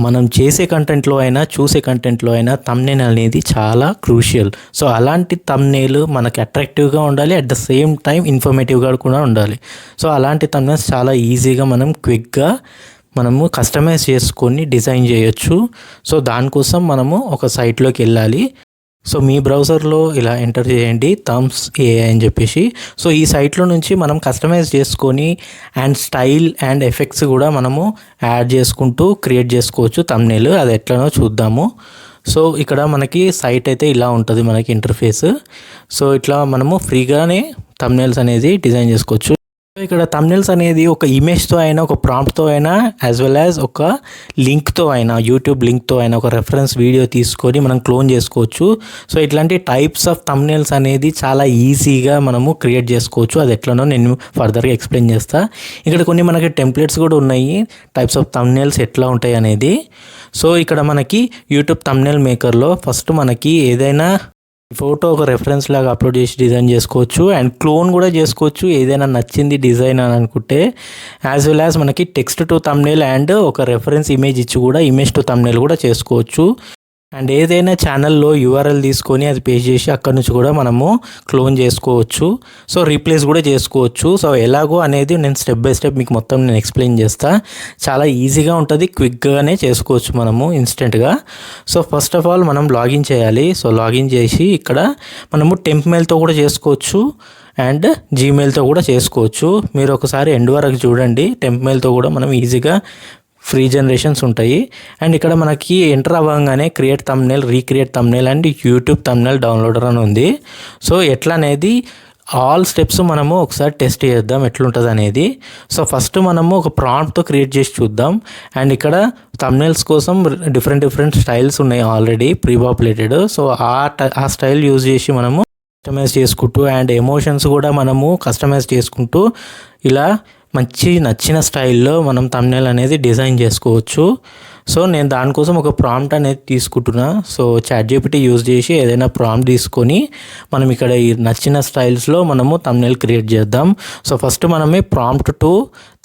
మనం చేసే కంటెంట్లో అయినా చూసే కంటెంట్లో అయినా థంబ్నెయిల్ అనేది చాలా క్రూషియల్. సో అలాంటి థంబ్నెయిల్ మనకి అట్రాక్టివ్గా ఉండాలి, అట్ ద సేమ్ టైం ఇన్ఫర్మేటివ్గా కూడా ఉండాలి. సో అలాంటి థంబ్నెయిల్స్ చాలా ఈజీగా మనం క్విక్గా మనము కస్టమైజ్ చేసుకొని డిజైన్ చేయొచ్చు. సో దానికోసం మనము ఒక సైట్లోకి వెళ్ళాలి. సో మీ బ్రౌజర్లో ఇలా ఎంటర్ చేయండి థంబ్స్ ఏఐ అని చెప్పేసి. సో ఈ సైట్లో నుంచి మనం కస్టమైజ్ చేసుకొని అండ్ స్టైల్ అండ్ ఎఫెక్ట్స్ కూడా మనము యాడ్ చేసుకుంటూ క్రియేట్ చేసుకోవచ్చు థంబ్నెయిల్. అది ఎట్లనో చూద్దాము. సో ఇక్కడ మనకి సైట్ అయితే ఇలా ఉంటుంది మనకి ఇంటర్ఫేస్. సో ఇట్లా మనము ఫ్రీగానే థంబ్నెయిల్స్ అనేది డిజైన్ చేసుకోవచ్చు. ఇక్కడ థంబ్నెయిల్స్ అనేది ఒక ఇమేజ్తో అయినా, ఒక ప్రాంప్ట్తో అయినా, యాజ్ వెల్ యాజ్ ఒక లింక్తో అయినా, యూట్యూబ్ లింక్తో అయినా ఒక రెఫరెన్స్ వీడియో తీసుకొని మనం క్లోన్ చేసుకోవచ్చు. సో ఇట్లాంటి టైప్స్ ఆఫ్ థంబ్నెయిల్స్ అనేది చాలా ఈజీగా మనము క్రియేట్ చేసుకోవచ్చు. అది ఎట్లనో నేను ఫర్దర్గా ఎక్స్ప్లెయిన్ చేస్తాను. ఇక్కడ కొన్ని మనకి టెంప్లెట్స్ కూడా ఉన్నాయి, టైప్స్ ఆఫ్ థంబ్నెయిల్స్ ఎట్లా ఉంటాయి అనేది. సో ఇక్కడ మనకి యూట్యూబ్ థంబ్నెయిల్ మేకర్లో ఫస్ట్ మనకి ఏదైనా ఫోటో ఒక రెఫరెన్స్ లాగా అప్లోడ్ చేసి డిజైన్ చేసుకోవచ్చు అండ్ క్లోన్ కూడా చేసుకోవచ్చు ఏదైనా నచ్చింది డిజైన్ అని అనుకుంటే. యాజ్ వెల్ యాజ్ మనకి టెక్స్ట్ టు థంబ్నెయిల్ అండ్ ఒక రెఫరెన్స్ ఇమేజ్ ఇచ్చి కూడా ఇమేజ్ టు థంబ్నెయిల్ కూడా చేసుకోవచ్చు. అండ్ ఏదైనా ఛానల్లో యూఆర్ఎల్ తీసుకొని అది పేస్ట్ చేసి అక్కడ నుంచి కూడా మనము క్లోన్ చేసుకోవచ్చు. సో రీప్లేస్ కూడా చేసుకోవచ్చు. సో ఎలాగో అనేది నేను స్టెప్ బై స్టెప్ మీకు మొత్తం నేను ఎక్స్ప్లెయిన్ చేస్తాను. చాలా ఈజీగా ఉంటుంది, క్విక్గానే చేసుకోవచ్చు మనము ఇన్స్టెంట్గా. సో ఫస్ట్ ఆఫ్ ఆల్ మనం లాగిన్ చేయాలి. సో లాగిన్ చేసి ఇక్కడ మనము టెంప్ మెయిల్తో కూడా చేసుకోవచ్చు అండ్ జీమెయిల్తో కూడా చేసుకోవచ్చు. మీరు ఒకసారి ఎండ్ వరకు చూడండి. టెంప్ మెయిల్తో కూడా మనం ఈజీగా ఫ్రీ జనరేషన్స్ ఉంటాయి. అండ్ ఇక్కడ మనకి ఎంటర్ అవ్వగానే create thumbnail, recreate thumbnail and YouTube thumbnail downloader అని ఉంది. సో ఎట్లా అనేది ఆల్ స్టెప్స్ మనము ఒకసారి టెస్ట్ చేద్దాం ఎట్లుంటుంది అనేది. సో ఫస్ట్ మనము ఒక ప్రాంప్ట్తో క్రియేట్ చేసి చూద్దాం. అండ్ ఇక్కడ థంబ్నెయిల్స్ కోసం డిఫరెంట్ స్టైల్స్ ఉన్నాయి ఆల్రెడీ ప్రీ పాపులేటెడ్. సో ఆ స్టైల్ యూజ్ చేసి మనము కస్టమైజ్ చేసుకుంటూ అండ్ ఎమోషన్స్ కూడా మనము కస్టమైజ్ చేసుకుంటూ ఇలా మంచి నచ్చిన స్టైల్లో మనం థంబ్నెయిల్ అనేది డిజైన్ చేసుకోవచ్చు. సో నేను దానికోసం ఒక ప్రాంప్ట్ అనేది తీసుకుంటున్నా. సో చాట్‌జీపీటీ యూజ్ చేసి ఏదైనా ప్రాంప్ట్ తీసుకొని మనం ఇక్కడ ఈ నచ్చిన స్టైల్స్లో మనము థంబ్నెయిల్ క్రియేట్ చేద్దాం. సో ఫస్ట్ మనమే ప్రాంప్ట్ టు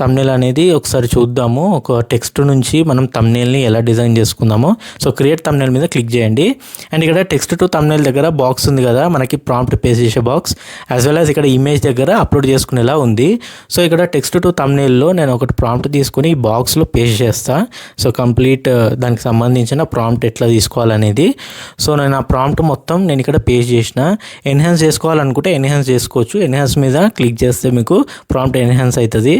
థంబ్నెయిల్ అనేది ఒకసారి చూద్దాము. ఒక టెక్స్ట్ నుంచి మనం థంబ్నెయిల్ని ఎలా డిజైన్ చేసుకుందామో. సో క్రియేట్ థంబ్నెయిల్ మీద క్లిక్ చేయండి. అండ్ ఇక్కడ టెక్స్ట్ టు థంబ్నెయిల్ దగ్గర బాక్స్ ఉంది కదా మనకి ప్రాంప్ట్ పేస్ట్ చేసే బాక్స్, యాజ్ వెల్ యాజ్ ఇక్కడ ఇమేజ్ దగ్గర అప్లోడ్ చేసుకునేలా ఉంది. సో ఇక్కడ టెక్స్ట్ టు థంబ్నెయిల్లో నేను ఒకటి ప్రాంప్ట్ తీసుకుని ఈ బాక్స్లో పేస్ట్ చేస్తాను. సో కంప్లీట్ దానికి సంబంధించిన ప్రాంప్ట్ ఎట్లా తీసుకోవాలనేది. సో నేను ఆ ప్రాంప్ట్ మొత్తం నేను ఇక్కడ పేస్ట్ చేసిన. ఎన్హాన్స్ చేసుకోవాలనుకుంటే ఎన్హాన్స్ చేసుకోవచ్చు. ఎన్హాన్స్ మీద క్లిక్ చేస్తే మీకు ప్రాంప్ట్ ఎన్హాన్స్ అవుతుంది.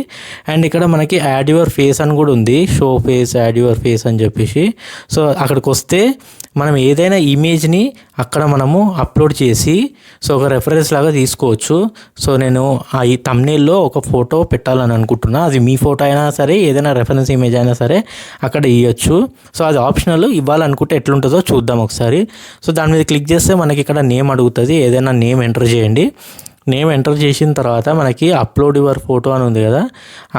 అండ్ ఇక్కడ మనకి యాడ్ యువర్ ఫేస్ అని కూడా ఉంది, show face, add your face అని చెప్పేసి. సో అక్కడికి వస్తే మనం ఏదైనా ఇమేజ్ని అక్కడ మనము అప్లోడ్ చేసి సో ఒక రెఫరెన్స్ లాగా తీసుకోవచ్చు. సో నేను ఈ థంబ్నెయిల్లో ఒక ఫోటో పెట్టాలని అనుకుంటున్నా. అది మీ ఫోటో అయినా సరే, ఏదైనా రెఫరెన్స్ ఇమేజ్ అయినా సరే అక్కడ ఇవ్వచ్చు. సో అది ఆప్షనల్, ఇవ్వాలనుకుంటే ఎట్లుంటుందో చూద్దాం ఒకసారి. సో దాని మీద క్లిక్ చేస్తే మనకి ఇక్కడ నేమ్ అడుగుతుంది. ఏదైనా నేమ్ ఎంటర్ చేయండి. నేమ్ ఎంటర్ చేసిన తర్వాత మనకి అప్లోడ్ యువర్ ఫోటో అని ఉంది కదా,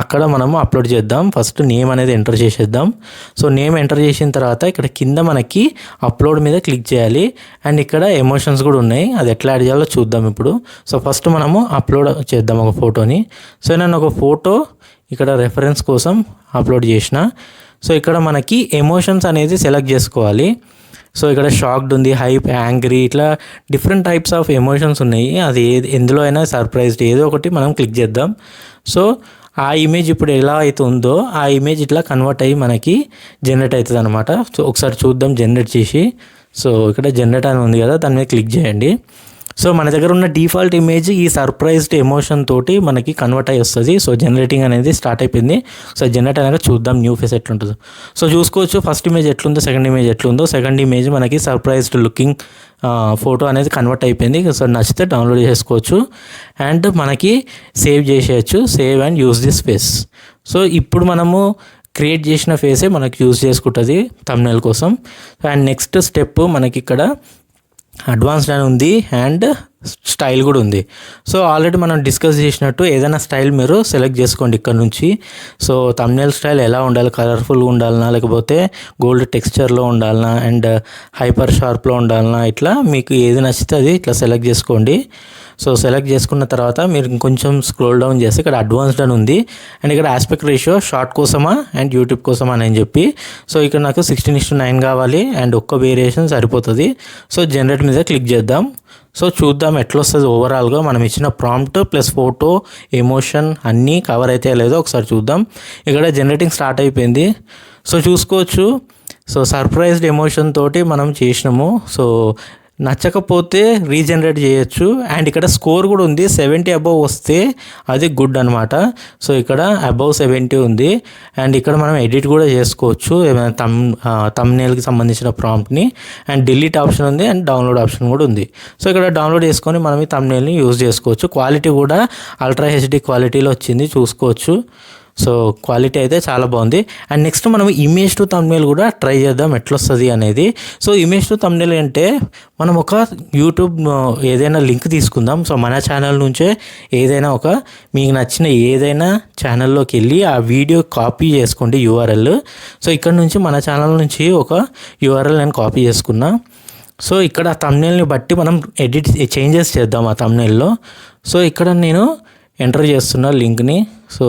అక్కడ మనము అప్లోడ్ చేద్దాం. ఫస్ట్ నేమ్ అనేది ఎంటర్ చేసేద్దాం. సో నేమ్ ఎంటర్ చేసిన తర్వాత ఇక్కడ కింద మనకి అప్లోడ్ మీద క్లిక్ చేయాలి. అండ్ ఇక్కడ ఎమోషన్స్ కూడా ఉన్నాయి, అది ఎట్లా యాడ్ చేయాలో చూద్దాం ఇప్పుడు. సో ఫస్ట్ మనము అప్లోడ్ చేద్దాం ఒక ఫోటోని. సో నేను ఒక ఫోటో ఇక్కడ రెఫరెన్స్ కోసం అప్లోడ్ చేసిన. సో ఇక్కడ మనకి ఎమోషన్స్ అనేది సెలెక్ట్ చేసుకోవాలి. సో ఇక్కడ షాక్డ్ ఉంది, హైప్, యాంగ్రీ, ఇట్లా డిఫరెంట్ టైప్స్ ఆఫ్ ఎమోషన్స్ ఉన్నాయి. అది ఎందులో అయినా సర్ప్రైజ్డ్ ఏదో ఒకటి మనం క్లిక్ చేద్దాం. సో ఆ ఇమేజ్ ఇప్పుడు ఎలా అయితే ఉందో ఆ ఇమేజ్ ఇట్లా కన్వర్ట్ అయ్యి మనకి జనరేట్ అవుతుంది అనమాట. సో ఒకసారి చూద్దాం జనరేట్ చేసి. సో ఇక్కడ జనరేట్ అని ఉంది కదా, దాని మీద క్లిక్ చేయండి. సో మన దగ్గర ఉన్న డిఫాల్ట్ ఇమేజ్ ఈ సర్ప్రైజ్డ్ ఎమోషన్ తోటి మనకి కన్వర్ట్ అయ్యి వస్తుంది. సో జనరేటింగ్ అనేది స్టార్ట్ అయిపోయింది. సో జనరేట్ అయినాక చూద్దాం న్యూ ఫేస్ ఎట్లుంటుందో. సో చూసుకోవచ్చు ఫస్ట్ ఇమేజ్ ఎట్లుందో, సెకండ్ ఇమేజ్ ఎట్లుందో. సెకండ్ ఇమేజ్ మనకి సర్ప్రైజ్డ్ లుకింగ్ ఫోటో అనేది కన్వర్ట్ అయిపోయింది. సో నచ్చితే డౌన్లోడ్ చేసుకోవచ్చు అండ్ మనకి సేవ్ చేసేయచ్చు. Save and use this face. So ఇప్పుడు మనము క్రియేట్ చేసిన ఫేసే మనకి యూజ్ చేసుకుంటుంది థంబ్నెయిల్ కోసం. అండ్ నెక్స్ట్ స్టెప్ మనకి ఇక్కడ అడ్వాన్స్డ్ అని ఉంది అండ్ స్టైల్ కూడా ఉంది. సో ఆల్రెడీ మనం డిస్కస్ చేసినట్టు ఏదైనా స్టైల్ మీరు సెలెక్ట్ చేసుకోండి ఇక్కడ నుంచి. సో థంబ్నెయిల్ స్టైల్ ఎలా ఉండాలి, కలర్ఫుల్గా ఉండాలన్నా లేకపోతే గోల్డ్ టెక్స్చర్లో ఉండాలన్నా అండ్ హైపర్ షార్ప్లో ఉండాలన్నా, ఇట్లా మీకు ఏది నచ్చితే అది ఇట్లా సెలెక్ట్ చేసుకోండి. సో సెలెక్ట్ చేసుకున్న తర్వాత మీరు ఇంకొంచెం స్క్రోల్ డౌన్ చేస్తే ఇక్కడ అడ్వాన్స్డ్ అని ఉంది అండ్ ఇక్కడ ఆస్పెక్ట్ రేషియో షార్ట్ కోసమా అండ్ యూట్యూబ్ కోసమా అని చెప్పి. సో ఇక్కడ నాకు 16:9 కావాలి అండ్ ఒక్క వేరియేషన్ సరిపోతుంది. సో జనరేట్ మీద క్లిక్ చేద్దాం. సో చూద్దాం ఎట్లా వస్తుంది ఓవరాల్గా మనం ఇచ్చిన ప్రాంప్ట్ ప్లస్ ఫోటో ఎమోషన్ అన్నీ కవర్ అయితే లేదో ఒకసారి చూద్దాం. ఇక్కడ జనరేటింగ్ స్టార్ట్ అయిపోయింది. సో చూసుకోవచ్చు. సో సర్ప్రైజ్డ్ ఎమోషన్ తోటి మనం చేసినాము. సో నచ్చకపోతే రీజనరేట్ చేయొచ్చు అండ్ ఇక్కడ స్కోర్ కూడా ఉంది. 70 అబవ్ వస్తే అది గుడ్ అనమాట. సో ఇక్కడ అబవ్ 70 ఉంది అండ్ ఇక్కడ మనం ఎడిట్ కూడా చేసుకోవచ్చు ఏమైనా థంబ్నెయిల్కి సంబంధించిన ప్రాంప్ట్ని అండ్ డిలీట్ ఆప్షన్ ఉంది అండ్ డౌన్లోడ్ ఆప్షన్ కూడా ఉంది. సో ఇక్కడ డౌన్లోడ్ చేసుకొని మనం ఈ థంబ్నెయిల్ని యూజ్ చేసుకోవచ్చు. క్వాలిటీ కూడా అల్ట్రా హెచ్డి క్వాలిటీలో వచ్చింది చూసుకోవచ్చు. సో క్వాలిటీ అయితే చాలా బాగుంది. అండ్ నెక్స్ట్ మనం ఇమేజ్ టు థంబ్నెయిల్ కూడా ట్రై చేద్దాం ఎట్లొస్తుంది అనేది. సో ఇమేజ్ టు థంబ్నెయిల్ అంటే మనం ఒక యూట్యూబ్ ఏదైనా లింక్ తీసుకుందాం. సో మన ఛానల్ నుంచే ఏదైనా మీకు నచ్చిన ఏదైనా ఛానల్లోకి వెళ్ళి ఆ వీడియో కాపీ చేసుకోండి యూఆర్ఎల్. సో ఇక్కడ నుంచి మన ఛానల్ నుంచి ఒక యూఆర్ఎల్ నేను కాపీ చేసుకున్నా. సో ఇక్కడ థంబ్నెయిల్ని బట్టి మనం చేంజెస్ చేద్దాం ఆ థంబ్నెయిల్లో. సో ఇక్కడ నేను ఎంటర్ చేస్తున్నా లింక్ని. So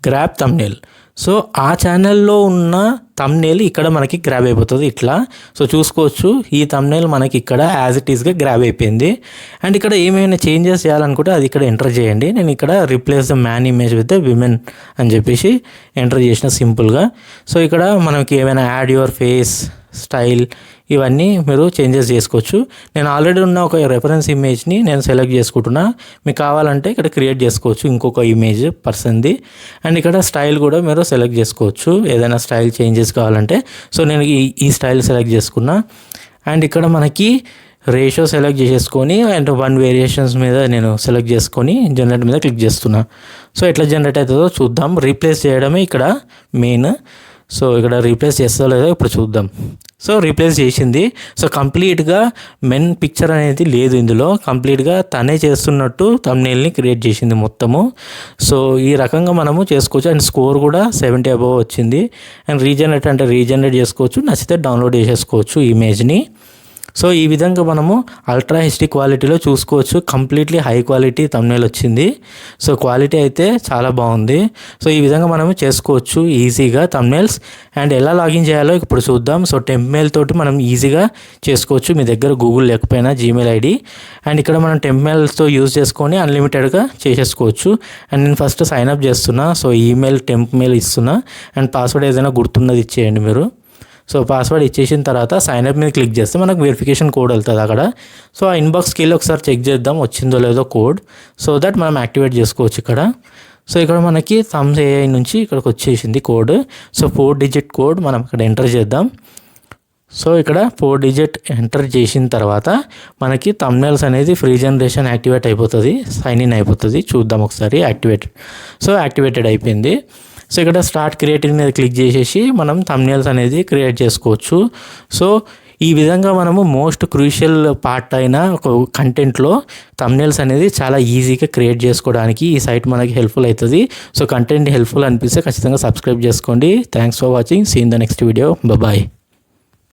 grab thumbnail. సో ఆ ఛానల్లో ఉన్న థంబ్నెయిల్ ఇక్కడ మనకి గ్రాబ్ అయిపోతుంది ఇట్లా. సో చూసుకోవచ్చు ఈ థంబ్నెయిల్ మనకి ఇక్కడ యాజ్ ఇట్ ఈస్గా గ్రాబ్ అయిపోయింది. అండ్ ఇక్కడ ఏమైనా చేంజెస్ చేయాలనుకుంటే అది ఇక్కడ ఎంటర్ చేయండి. నేను ఇక్కడ replace the man image with the women అని చెప్పేసి ఎంటర్ చేసిన సింపుల్గా. సో ఇక్కడ మనకి ఏమైనా యాడ్ యువర్ ఫేస్ స్టైల్ ఇవన్నీ మీరు చేంజెస్ చేసుకోవచ్చు. నేను ఆల్రెడీ ఉన్న ఒక రెఫరెన్స్ ఇమేజ్ని నేను సెలెక్ట్ చేసుకుంటున్నా. మీకు కావాలంటే ఇక్కడ క్రియేట్ చేసుకోవచ్చు ఇంకొక ఇమేజ్ పర్సన్ది. అండ్ ఇక్కడ స్టైల్ కూడా మీరు సెలెక్ట్ చేసుకోవచ్చు ఏదైనా స్టైల్ చేంజెస్ కావాలంటే. సో నేను ఈ స్టైల్ సెలెక్ట్ చేసుకున్నా. అండ్ ఇక్కడ మనకి రేషియో సెలెక్ట్ చేసేసుకొని అండ్ 1 వేరియేషన్స్ మీద నేను సెలెక్ట్ చేసుకొని జనరేట్ మీద క్లిక్ చేస్తున్నా. సో ఎట్లా జనరేట్ అవుతుందో చూద్దాం. రీప్లేస్ చేయడమే ఇక్కడ మెయిన్. సో ఇక్కడ రీప్లేస్ చేస్తా లేదో ఇప్పుడు చూద్దాం. సో రీప్లేస్ చేసింది. సో కంప్లీట్గా మెన్ పిక్చర్ అనేది లేదు ఇందులో. కంప్లీట్గా తనే చేస్తున్నట్టు థంబ్నెయిల్ని క్రియేట్ చేసింది మొత్తము. సో ఈ రకంగా మనము చేసుకోవచ్చు. అండ్ స్కోర్ కూడా 70 అబవ్ వచ్చింది. అండ్ రీజనరేట్ చేసుకోవచ్చు. నచ్చితే డౌన్లోడ్ చేసేసుకోవచ్చు ఇమేజ్ని. సో ఈ విధంగా మనము అల్ట్రా హెచ్డి క్వాలిటీలో చూసుకోవచ్చు. కంప్లీట్లీ హై క్వాలిటీ థంబ్నెయిల్ వచ్చింది. సో క్వాలిటీ అయితే చాలా బాగుంది. సో ఈ విధంగా మనము చేసుకోవచ్చు ఈజీగా థంబ్నెయిల్స్. అండ్ ఎలా లాగిన్ చేయాలో ఇప్పుడు చూద్దాం. సో టెంప్మెయిల్ తోటి మనం ఈజీగా చేసుకోవచ్చు. మీ దగ్గర గూగుల్ లేకపోయినా జీమెయిల్ ఐడి. అండ్ ఇక్కడ మనం టెంప్మెయిల్తో యూజ్ చేసుకొని అన్లిమిటెడ్గా చేసేసుకోవచ్చు. అండ్ నేను ఫస్ట్ సైన్అప్ చేస్తున్నా. సో ఈమెయిల్ టెంప్మెయిల్ ఇస్తున్నా అండ్ పాస్వర్డ్ ఏదైనా గుర్తున్నది ఇచ్చేయండి మీరు. సో పాస్వర్డ్ ఇచ్చేసిన తర్వాత సైన్అప్ మీద క్లిక్ చేస్తే మనకు వెరిఫికేషన్ కోడ్ వెళ్తుంది అక్కడ. సో ఆ ఇన్బాక్స్కి వెళ్ళి ఒకసారి చెక్ చేద్దాం వచ్చిందో లేదో కోడ్. సో దట్ మనం యాక్టివేట్ చేసుకోవచ్చు ఇక్కడ. సో ఇక్కడ మనకి థమ్స్ ఏఐ నుంచి ఇక్కడికి వచ్చేసింది కోడ్. సో 4 డిజిట్ కోడ్ మనం ఇక్కడ ఎంటర్ చేద్దాం. సో ఇక్కడ 4 డిజిట్ ఎంటర్ చేసిన తర్వాత మనకి థంబ్నెయిల్స్ అనేది ఫ్రీ జనరేషన్ యాక్టివేట్ అయిపోతుంది. సైన్ ఇన్ అయిపోతుంది. చూద్దాం ఒకసారి యాక్టివేటెడ్ అయిపోయింది. సో ఇక్కడ స్టార్ట్ క్రియేటింగ్ మీద క్లిక్ చేసేసి మనం థంబ్నెయిల్స్ అనేది క్రియేట్ చేసుకోవచ్చు. సో ఈ విధంగా మనము మోస్ట్ క్రూషియల్ పార్ట్ అయిన ఒక కంటెంట్లో థంబ్నెయిల్స్ అనేది చాలా ఈజీగా క్రియేట్ చేసుకోవడానికి ఈ సైట్ మనకి హెల్ప్ఫుల్ అవుతుంది. సో కంటెంట్ హెల్ప్ఫుల్ అనిపిస్తే ఖచ్చితంగా సబ్స్క్రైబ్ చేసుకోండి. Thanks for watching. See in the next video. Bye.